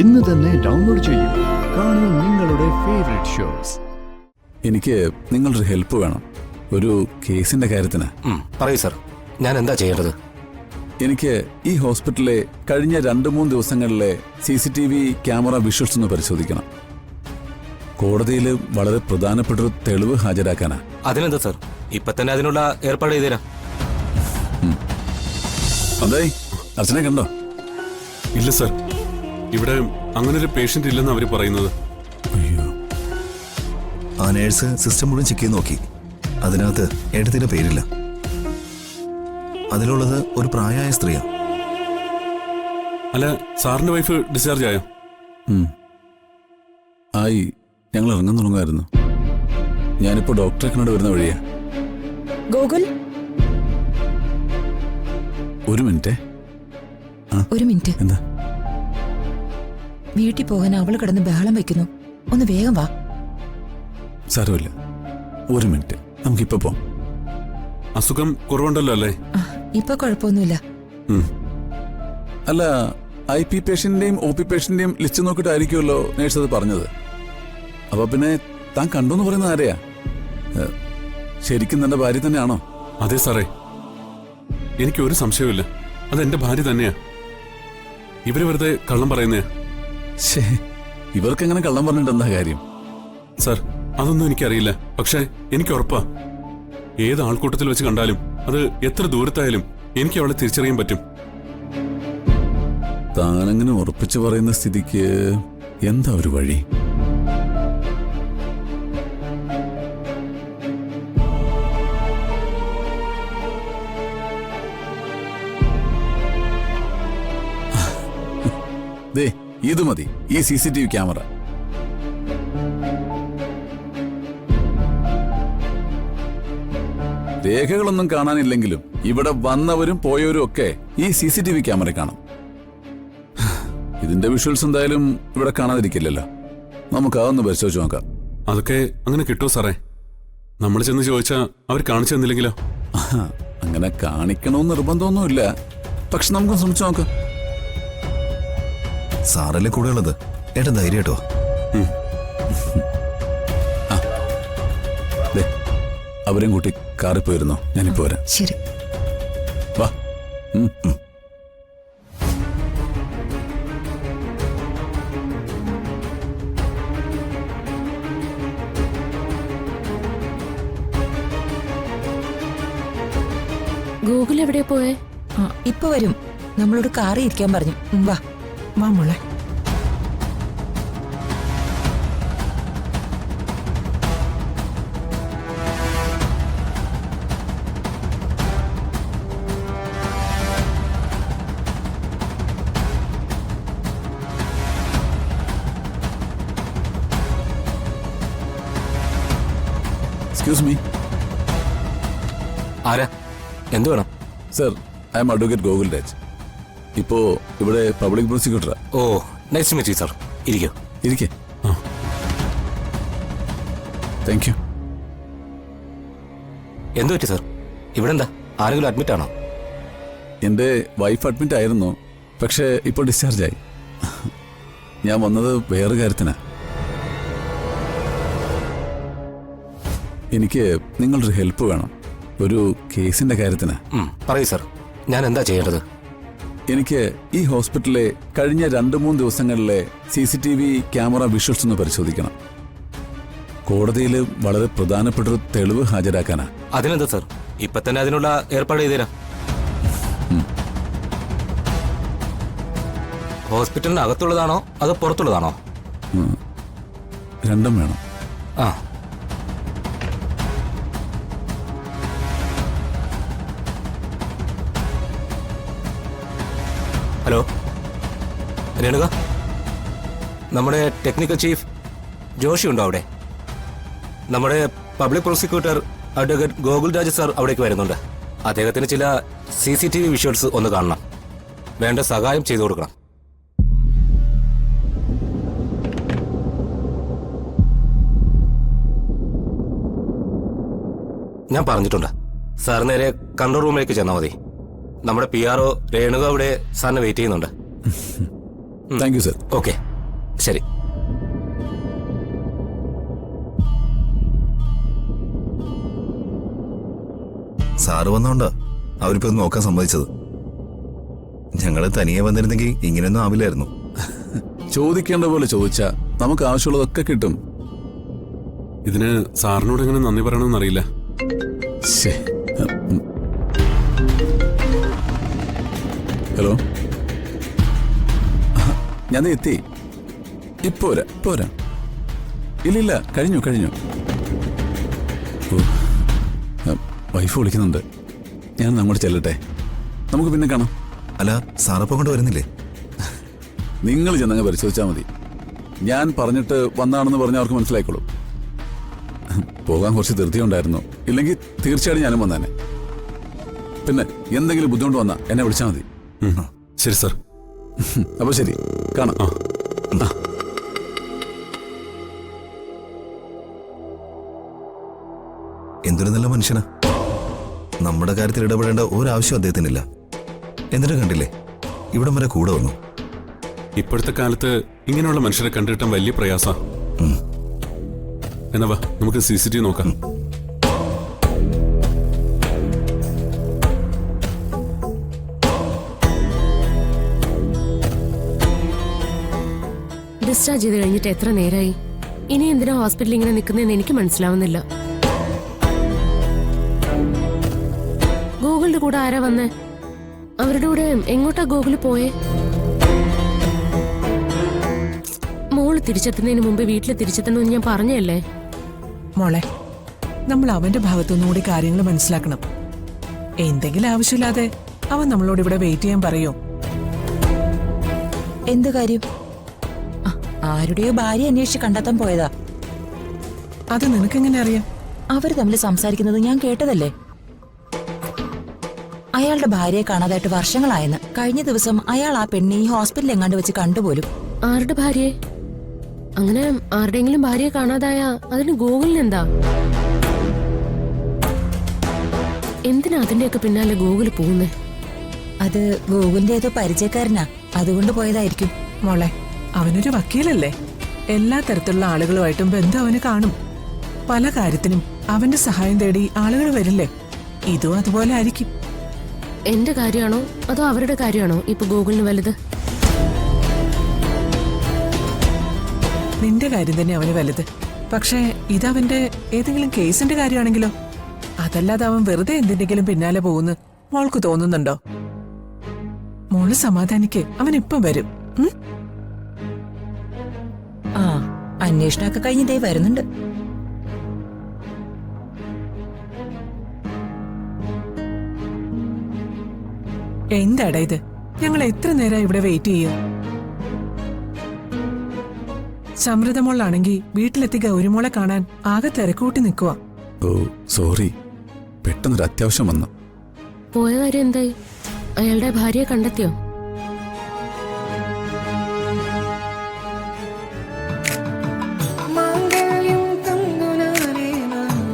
ഇന്ന് തന്നെ ഡൗൺലോഡ് ചെയ്യൂ. കാണൂ നിങ്ങളുടെ ഫേവറേറ്റ് ഷോസ്. എനിക്ക് നിങ്ങളൊരു ഹെൽപ്പ് വേണം, ഒരു കേസിന്റെ കാര്യത്തിന്. പറയൂ സർ, ഞാൻ എന്താ ചെയ്യേണ്ടത്? എനിക്ക് ഈ ഹോസ്പിറ്റലിലെ കഴിഞ്ഞ 2-3 ദിവസങ്ങളിലെ CCTV ക്യാമറ വിഷ്വൽസ് ഒന്ന് പരിശോധിക്കണം. കോടതിയിൽ വളരെ പ്രധാനപ്പെട്ടൊരു തെളിവ് ഹാജരാക്കാനാ. അതിനെന്താ സർ, ഇപ്പൊ തന്നെ അതിനുള്ള ഏർപ്പാട് ചെയ്തുതരാം. അതായി അച്ഛനെ കണ്ടോ? ഇല്ല സർ, ഇവിടെ അങ്ങനൊരു പേഷ്യന്റ് ഇല്ലെന്ന് അവര് പറയുന്നത്. അയ്യോ, ആ നേഴ്സ് സിസ്റ്റം മുഴുവൻ ചെക്ക് ചെയ്ത് നോക്കി. അതിനകത്ത് ഏട്ടത്തിന്റെ പേരില്ല. അതിലുള്ളത് ഒരു പ്രായമായ സ്ത്രീയാ. അല്ല, സാറിന്റെ വൈഫ് ഡിസ്ചാർജ് ആയോ? ആയി, ഞങ്ങൾ ഇറങ്ങാൻ തുടങ്ങുമായിരുന്നു. ഞാനിപ്പോ ഡോക്ടറെ കണ്ടു വരുന്ന വഴിയാ. ഗോകുൽ, ഒരു മിനിറ്റ്. ഒരു മിനിറ്റ്. എന്താ? വീട്ടിൽ പോകാൻ അവള് കിടന്ന് ബഹളം വെക്കുന്നു. ഒന്ന് വേഗം വാ. സാരമില്ല, ഒരു മിനിറ്റ്, നമുക്കിപ്പോ പോവാം. അസുഖം കുറവുണ്ടല്ലോ അല്ലേ? ഇപ്പൊ കുഴപ്പമൊന്നുമില്ല. അല്ല, IP പേഷ്യന്റിന്റെയും OP പേഷ്യന്റിന്റെയും ലിസ്റ്റ് നോക്കിയിട്ടായിരിക്കുമല്ലോ നേഴ്സ് അത് പറഞ്ഞത്. അപ്പൊ പിന്നെ താൻ കണ്ടു എന്ന് പറയുന്നത് ആരെയാ? ശരിക്കും തന്റെ ഭാര്യ തന്നെയാണോ? അതെ സാറേ, എനിക്കൊരു സംശയമില്ല, അതെന്റെ ഭാര്യ തന്നെയാ. ഇവര് വെറുതെ കള്ളം പറയുന്നേ. ഇവർക്കെങ്ങനെ കള്ളം പറഞ്ഞിട്ട് എന്താ കാര്യം? സർ, അതൊന്നും എനിക്കറിയില്ല. പക്ഷേ എനിക്ക് ഉറപ്പാ, ഏത് ആൾക്കൂട്ടത്തിൽ വെച്ച് കണ്ടാലും, അത് എത്ര ദൂരത്തായാലും എനിക്ക് അവളെ തിരിച്ചറിയാൻ പറ്റും. താനങ്ങനെ ഉറപ്പിച്ചു പറയുന്ന സ്ഥിതിക്ക് എന്താ ഒരു വഴി? ദേ, ഇത് മതി, ഈ CCTV ക്യാമറ. രേഖകളൊന്നും കാണാനില്ലെങ്കിലും ഇവിടെ വന്നവരും പോയവരും ഒക്കെ ഈ CCTV ക്യാമറ കാണും. ഇതിന്റെ വിഷ്വൽസ് എന്തായാലും ഇവിടെ കാണാതിരിക്കില്ലല്ലോ. നമുക്ക് അതൊന്ന് പരിശോധിച്ച് നോക്കാം. അതൊക്കെ അങ്ങനെ കിട്ടുമോ സാറേ? നമ്മൾ ചെന്ന് ചോദിച്ചാ അവർ കാണിച്ചു തന്നില്ലെങ്കിലോ? അങ്ങനെ കാണിക്കണമെന്ന് നിർബന്ധമൊന്നുമില്ല, പക്ഷെ നമുക്ക് ശ്രമിച്ചു നോക്കാം. സാറല്ലേ കൂടെ ഉള്ളത്, ഏട്ടൻ ധൈര്യം കേട്ടോ. അവരെയും കൂട്ടി കാറിൽ പോയിരുന്നോ? ഞാനിപ്പോ വരാം. ശരി, വാ. ഗൂഗിൾ എവിടെ പോയേ? ഇപ്പൊ വരും. നമ്മളോട് കാറിൽ ഇരിക്കാൻ പറഞ്ഞു. വാ വാ മോളെ. Excuse me. ആരാ? എന്തു വേണം? Sir, I am advocate Gokul Raj. ഇപ്പോ ഇവിടെ പബ്ലിക് പ്രോസിക്യൂട്ടറാ. Oh, nice to meet you sir. ഇരിക്കൂ. ഇരിക്കേ. Thank you. എന്തു പറ്റി സർ? ഇവിടെ എന്താ, ആരെങ്കിലും അഡ്മിറ്റ് ആണോ? എൻ്റെ വൈഫ് അഡ്മിറ്റ് ആയിരുന്നു, പക്ഷേ ഇപ്പോൾ ഡിസ്ചാർജായി. ഞാൻ വന്നത് വേറെ കാര്യത്തിനാ. എനിക്ക് നിങ്ങളൊരു ഹെൽപ്പ് വേണം, ഒരു കേസിന്റെ കാര്യത്തിന്. പറയൂ സർ, ഞാൻ എന്താ ചെയ്യേണ്ടത്? എനിക്ക് ഈ ഹോസ്പിറ്റലിലെ കഴിഞ്ഞ 2-3 ദിവസങ്ങളിലെ CCTV ക്യാമറ വിഷ്വൽസ് ഒന്ന് പരിശോധിക്കണം. കോടതിയിൽ വളരെ പ്രധാനപ്പെട്ടൊരു തെളിവ് ഹാജരാക്കാനാ. അതിനെന്താ സർ, ഇപ്പൊ തന്നെ അതിനുള്ള ഏർപ്പാട് ചെയ്തുതരാം. ഹോസ്പിറ്റലിന് അകത്തുള്ളതാണോ അതോ പുറത്തുള്ളതാണോ? രണ്ടും വേണം. ആ, ഹലോ രേണുക, നമ്മുടെ ടെക്നിക്കൽ ചീഫ് ജോഷി ഉണ്ടോ അവിടെ? നമ്മുടെ public prosecutor advocate Gokul Raj sir അവിടേക്ക് വരുന്നുണ്ട്. അദ്ദേഹത്തിന് ചില CCTV വിഷ്വൽസ് ഒന്ന് കാണണം. വേണ്ട സഹായം ചെയ്തു കൊടുക്കണം. ഞാൻ പറഞ്ഞിട്ടുണ്ട്. സാർ നേരെ കൺട്രോൾ റൂമിലേക്ക് ചെന്നാൽ മതി. നമ്മുടെ PRO രേണുക അവിടെ സാറിനെ വെയിറ്റ് ചെയ്യുന്നുണ്ട്. Thank you sir. ഓക്കെ ശരി. സാറ് വന്നോണ്ടാ അവരിപ്പോ ഇത് നോക്കാൻ സമ്മതിച്ചത്. ഞങ്ങള് തനിയെ വന്നിരുന്നെങ്കിൽ ഇങ്ങനെയൊന്നും ആവില്ലായിരുന്നു. ചോദിക്കേണ്ട പോലെ ചോദിച്ചാ നമുക്ക് ആവശ്യമുള്ളതൊക്കെ കിട്ടും. ഇതിന് സാറിനോട് എങ്ങനെ നന്ദി പറയണമെന്ന് അറിയില്ല. ശ്ശേ. ഹലോ, ഞാൻ ദേ എത്തി. ഇപ്പൊ വരാം. ഇല്ലില്ല, കഴിഞ്ഞു. വൈഫ് വിളിക്കുന്നുണ്ട്. ഞാൻ അങ്ങോട്ട് ചെല്ലട്ടെ, നമുക്ക് പിന്നെ കാണാം. അല്ല, സാറപ്പം കൊണ്ട് വരുന്നില്ലേ? നിങ്ങൾ ചെന്നങ്ങ് പരിശോധിച്ചാൽ മതി. ഞാൻ പറഞ്ഞിട്ട് വന്നാണെന്ന് പറഞ്ഞാൽ അവർക്ക് മനസ്സിലായിക്കോളും. പോകാൻ കുറച്ച് ധൃതിയുണ്ടായിരുന്നു, ഇല്ലെങ്കിൽ തീർച്ചയായിട്ടും ഞാനും വന്നേനെ. പിന്നെ എന്തെങ്കിലും ബുദ്ധിമുട്ട് വന്നാ എന്നെ വിളിച്ചാൽ മതി. ശരി സാർ. അപ്പൊ ശരി, കാണാം. എന്തൊരു നല്ല മനുഷ്യനാ. നമ്മുടെ കാര്യത്തിൽ ഇടപെടേണ്ട ഒരാവശ്യം അദ്ദേഹത്തിനില്ല. എന്നിട്ട് കണ്ടില്ലേ, ഇവിടം വരെ കൂടെ വന്നു. ഇപ്പോഴത്തെ കാലത്ത് ഇങ്ങനെയുള്ള മനുഷ്യരെ കണ്ടിട്ടാൻ വലിയ പ്രയാസാ. എന്നാ വാ, നമുക്ക് CCTV നോക്കാം. ഡിസ്ചാർജ് ചെയ്ത് കഴിഞ്ഞിട്ട് എത്ര നേരമായി? ഇനി എന്തിനാ ഹോസ്പിറ്റലിൽ ഇങ്ങനെ നിൽക്കുന്നതെന്ന് എനിക്ക് മനസ്സിലാവുന്നില്ല. ഗോകുലിന്റെ കൂടെ ആരാ വന്നേ? അവരുടെ കൂടെ എങ്ങോട്ടാ ഗോകുല് പോയേ? മോള് തിരിച്ചെത്തുന്നതിന് മുമ്പ് വീട്ടിൽ തിരിച്ചെത്തണമെന്ന് ഞാൻ പറഞ്ഞല്ലേ? മോളെ, നമ്മൾ അവന്റെ ഭാഗത്തുനിന്നും കൂടി കാര്യങ്ങൾ മനസ്സിലാക്കണം. എന്തെങ്കിലും ആവശ്യമില്ലാതെ അവൻ നമ്മളോട് ഇവിടെ വെയിറ്റ് ചെയ്യാൻ പറയോ? എന്ത് കാര്യം? ആരുടെയോ ഭാര്യ അന്വേഷിച്ച് കണ്ടെത്താൻ പോയതാ. അത് നിനക്കെങ്ങനെ അറിയാം? അവര് തമ്മിൽ സംസാരിക്കുന്നത് ഞാൻ കേട്ടതല്ലേ. അയാളുടെ ഭാര്യയെ കാണാതായിട്ട് വർഷങ്ങളായെന്ന്. കഴിഞ്ഞ ദിവസം അയാൾ ആ പെണ്ണെ ഈ ഹോസ്പിറ്റലിൽ എങ്ങാണ്ട് വെച്ച് കണ്ടുപോലും. ആരുടെ ഭാര്യയെ? അങ്ങനെ ആരുടെയെങ്കിലും ഭാര്യയെ കാണാതായ അതിന് ഗോകുലിന് എന്താ? എന്തിനാ അതിന്റെയൊക്കെ പിന്നാലെ ഗോകുല് പോകുന്നേ? അത് ഗോകുലിന്റെ ഏതോ പരിചയക്കാരനാ, അതുകൊണ്ട് പോയതായിരിക്കും. മോളെ, അവനൊരു വക്കീലല്ലേ. എല്ലാ തരത്തിലുള്ള ആളുകളുമായിട്ടും ബന്ധം അവന് കാണും. പല കാര്യത്തിനും അവന്റെ സഹായം തേടി ആളുകൾ വരില്ലേ? ഇതും അതുപോലെ ആയിരിക്കും. എന്റെ കാര്യമാണോ അതോ അവരുടെ കാര്യമാണോ ഇപ്പൊ ഗോകുലിന് വലുത്? നിന്റെ കാര്യം തന്നെ അവന് വലുത്. പക്ഷേ ഇതവന്റെ ഏതെങ്കിലും കേസിന്റെ കാര്യമാണെങ്കിലോ? അതല്ലാതെ അവൻ വെറുതെ എന്തിന്റെങ്കിലും പിന്നാലെ പോകുന്നു മോൾക്ക് തോന്നുന്നുണ്ടോ? മോള് സമാധാനിക്ക്, അവൻ ഇപ്പം വരും. ആ, അന്വേഷണമൊക്കെ കഴിഞ്ഞ് ദേ വരുന്നുണ്ട്. എന്താടാ ഇത്? ഞങ്ങൾ എത്ര നേരം ഇവിടെ വെയിറ്റ് ചെയ്യും? സമൃദ്ധമോളാണെങ്കിൽ വീട്ടിലെത്തി ഗൗരിമോളെ കാണാൻ ആകെ തിരക്കൂട്ടി നിൽക്കുക. ഓ സോറി, പെട്ടെന്നൊരു അത്യാവശ്യം വന്നു. പോയ കാര്യം എന്തായി? അയാളുടെ ഭാര്യയെ കണ്ടെത്തിയോ?